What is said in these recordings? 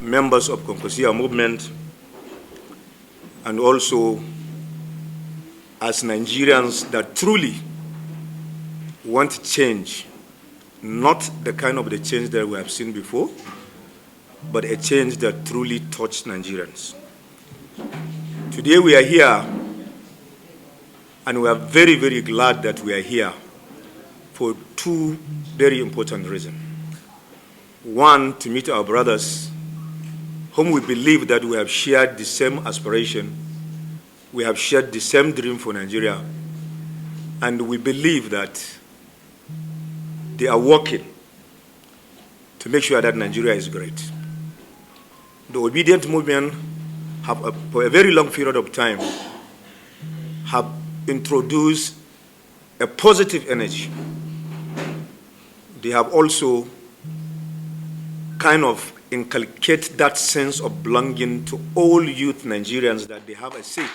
members of Kwankwasiyya Movement, and also as Nigerians that truly want change, not the kind of the change that we have seen before, but a change that truly touched Nigerians. Today we are here, and we are very, very glad that we are here for two very important reasons. One, to meet our brothers whom we believe that we have shared the same aspiration, we have shared the same dream for Nigeria, and we believe that they are working to make sure that Nigeria is great. The Obidient Movement have, for a very long period of time, have introduced a positive energy. They have also kind of inculcate that sense of belonging to all youth Nigerians, that they have a say.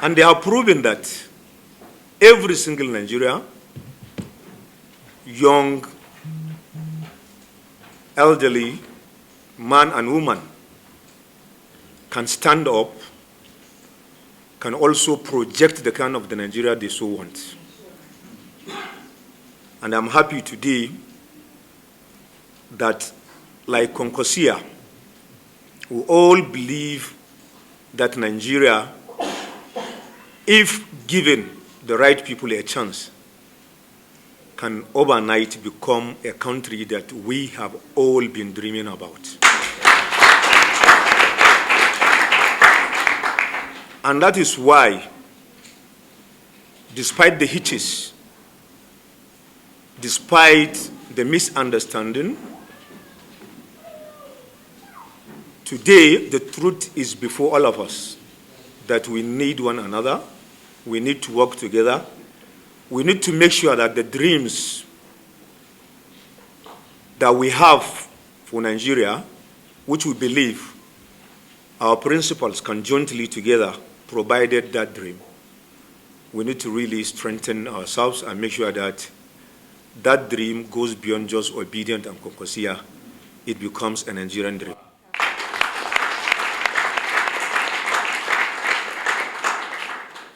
And they have proven that every single Nigerian, young, elderly, man and woman, can stand up, can also project the kind of the Nigeria they so want. And I'm happy today that, like Kwankwasiyya, we all believe that Nigeria, if given the right people a chance, can overnight become a country that we have all been dreaming about. And that is why, despite the hitches, despite the misunderstanding, today the truth is before all of us that we need one another, we need to work together, we need to make sure that the dreams that we have for Nigeria, which we believe our principals can jointly together provided that dream, we need to really strengthen ourselves and make sure that that dream goes beyond just Obidient and Kwankwasiyya. It becomes a Nigerian dream.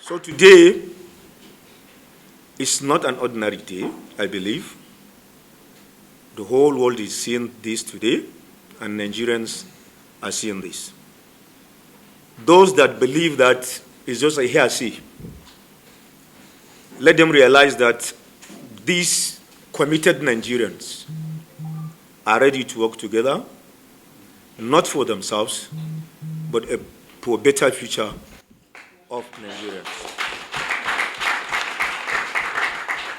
So today is not an ordinary day, I believe. The whole world is seeing this today, and Nigerians are seeing this. Those that believe that it's just a hearsay, let them realize that these committed Nigerians are ready to work together, not for themselves, but for a better future of Nigerians.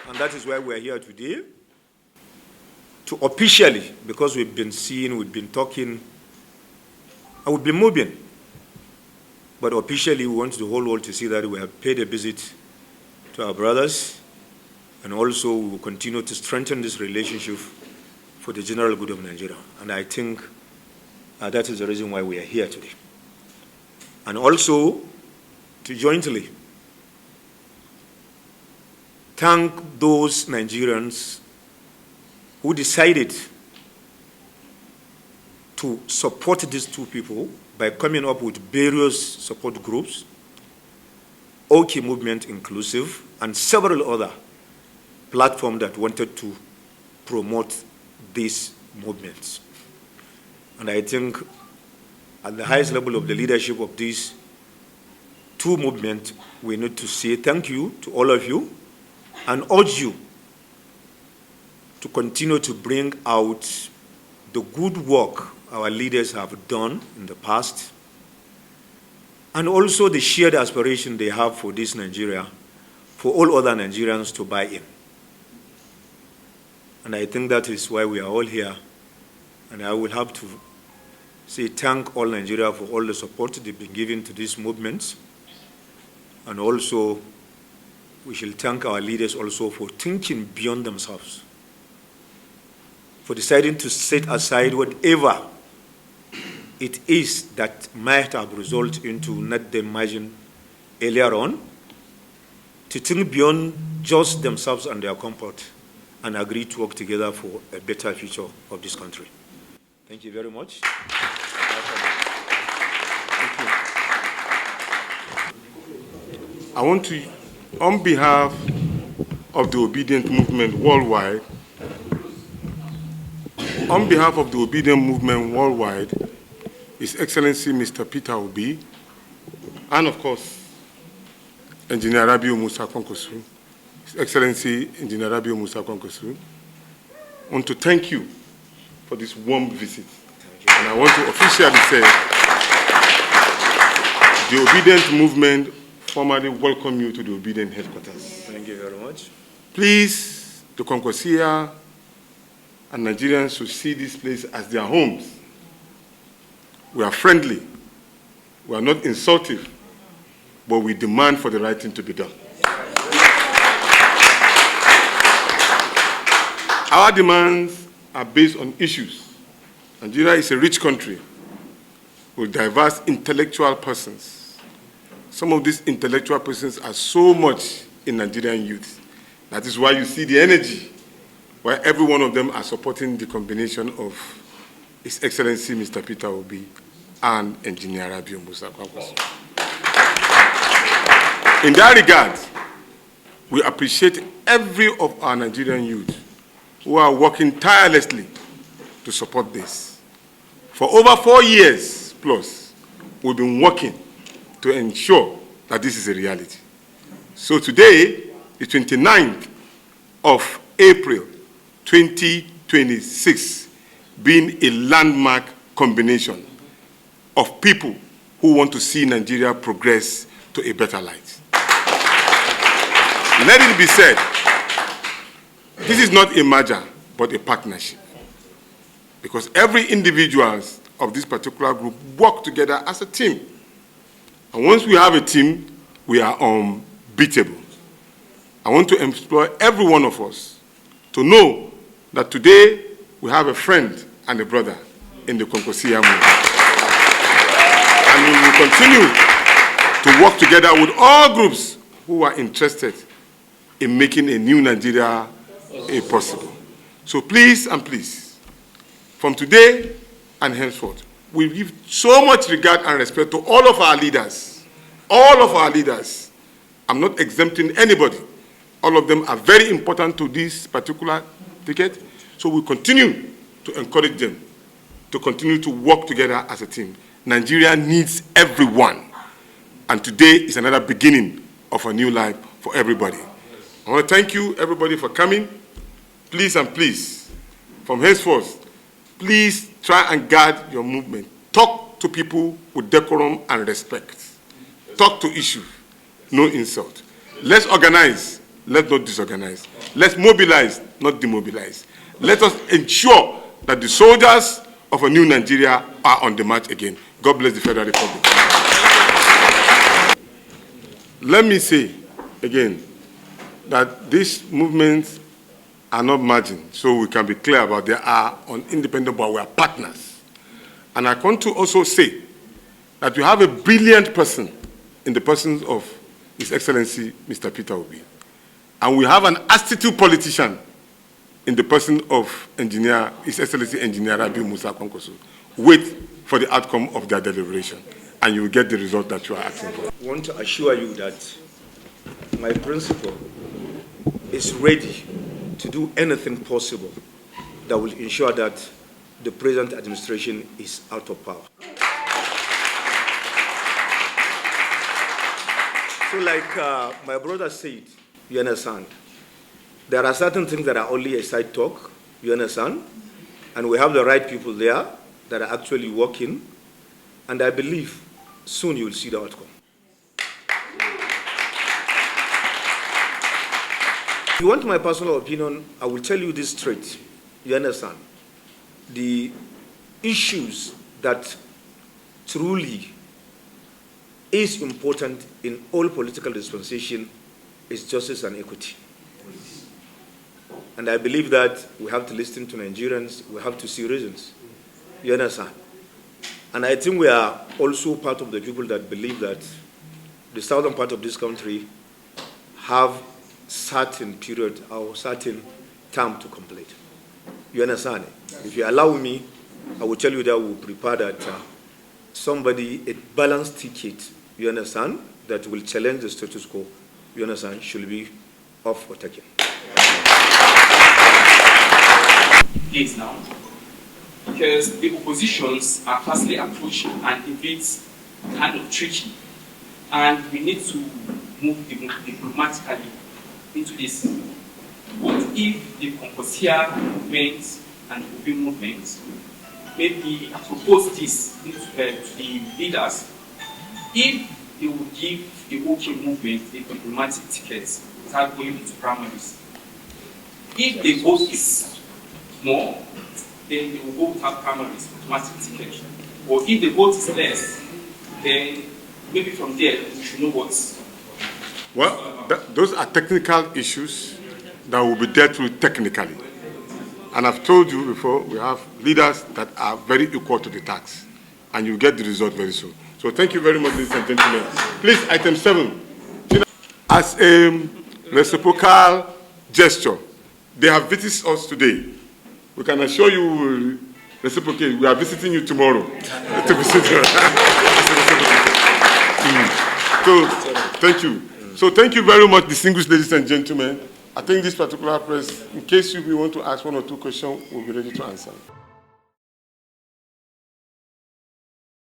And that is why we are here today, to officially, because we've been seeing, we've been talking, and we've been moving, but officially we want the whole world to see that we have paid a visit to our brothers, and also we will continue to strengthen this relationship for the general good of Nigeria. And I think that is the reason why we are here today. And also to jointly thank those Nigerians who decided to support these two people by coming up with various support groups, OK Movement inclusive, and several other platforms that wanted to promote these movements. And I think at the highest level of the leadership of these two movements, we need to say thank you to all of you and urge you to continue to bring out the good work our leaders have done in the past, and also the shared aspiration they have for this Nigeria, for all other Nigerians to buy in. And I think that is why we are all here. And I will have to say thank all Nigeria for all the support they've been giving to these movements. And also, we shall thank our leaders also for thinking beyond themselves, for deciding to set aside whatever it is that might have resulted into not the margin earlier on, to think beyond just themselves and their comfort, and agree to work together for a better future of this country. Thank you very much. Thank you. I want to, on behalf of the Obidient Movement worldwide, His Excellency Mr. Peter Obi, and of course, Engineer Rabiu Kwankwaso, His Excellency Engineer Rabiu Kwankwaso, I want to thank you for this warm visit. And I want to officially say the Obidient Movement formally welcome you to the Obidient headquarters. Thank you very much. Please, the Kwankwasiyya and Nigerians should see this place as their homes. We are friendly, we are not insultive, but we demand for the right thing to be done. Our demands are based on issues. Nigeria is a rich country with diverse intellectual persons. Some of these intellectual persons are so much in Nigerian youth. That is why you see the energy, where every one of them are supporting the combination of His Excellency Mr. Peter Obi and Engineer Rabiu Kwankwaso. In that regard, we appreciate every of our Nigerian youth who are working tirelessly to support this. For over 4 years plus, we've been working to ensure that this is a reality. So today, the 29th of April 2026, being a landmark combination of people who want to see Nigeria progress to a better light. Let it be said, this is not a merger, but a partnership. Because every individual of this particular group work together as a team. And once we have a team, we are unbeatable. I want to implore every one of us to know that today we have a friend and a brother in the Kwankwasiyya Movement. And we will continue to work together with all groups who are interested in making a new Nigeria possible. So please and please, from today and henceforth, we give so much regard and respect to all of our leaders. All of our leaders. I'm not exempting anybody. All of them are very important to this particular ticket. So we continue to encourage them to continue to work together as a team. Nigeria needs everyone. And today is another beginning of a new life for everybody. I want to thank you, everybody, for coming. Please and please, from henceforth, please try and guard your movement. Talk to people with decorum and respect. Talk to issues, no insult. Let's organize, let's not disorganize. Let's mobilize, not demobilize. Let us ensure that the soldiers of a new Nigeria are on the march again. God bless the Federal Republic. Let me say again that these movements are not merging, so we can be clear about they are on independent, but we are partners. And I want to also say that we have a brilliant person in the person of His Excellency Mr. Peter Obi. And we have an astute politician in the person of His Excellency Engineer Rabiu Kwankwaso. Wait for the outcome of their deliberation, and you will get the result that you are asking for. I want to assure you that my principal is ready to do anything possible that will ensure that the present administration is out of power. So like my brother said, you understand, there are certain things that are only a side talk, you understand, and we have the right people there that are actually working, and I believe soon you will see the outcome. If you want my personal opinion, I will tell you this straight. You understand? The issues that truly is important in all political dispensation is justice and equity. And I believe that we have to listen to Nigerians, we have to see reasons. You understand? And I think we are also part of the people that believe that the southern part of this country have certain period or certain term to complete. You understand? If you allow me, I will tell you that we'll prepare that somebody, a balanced ticket, you understand, that will challenge the status quo, you understand, should be off for taking. Please now, because the oppositions are fastly approaching and it's kind of tricky, and we need to move diplomatically into this. What if the Kwankwasiyya Movement and the Obidient Movement maybe propose this to the leaders, if they would give the OK movement a diplomatic ticket without going into primaries? If the vote is more, then they will go without primaries, automatic ticket. Or if the vote is less, then maybe from there we should know what's. Well, those are technical issues that will be dealt with technically. And I've told you before, we have leaders that are very equal to the task, and you'll get the result very soon. So thank you very much, ladies and gentlemen. Please, item 7. As a reciprocal gesture, they have visited us today. We can assure you, reciprocate, we are visiting you tomorrow to visit you. So, thank you. So, thank you very much, distinguished ladies and gentlemen. I think this particular press, in case you want to ask one or two questions, we'll be ready to answer.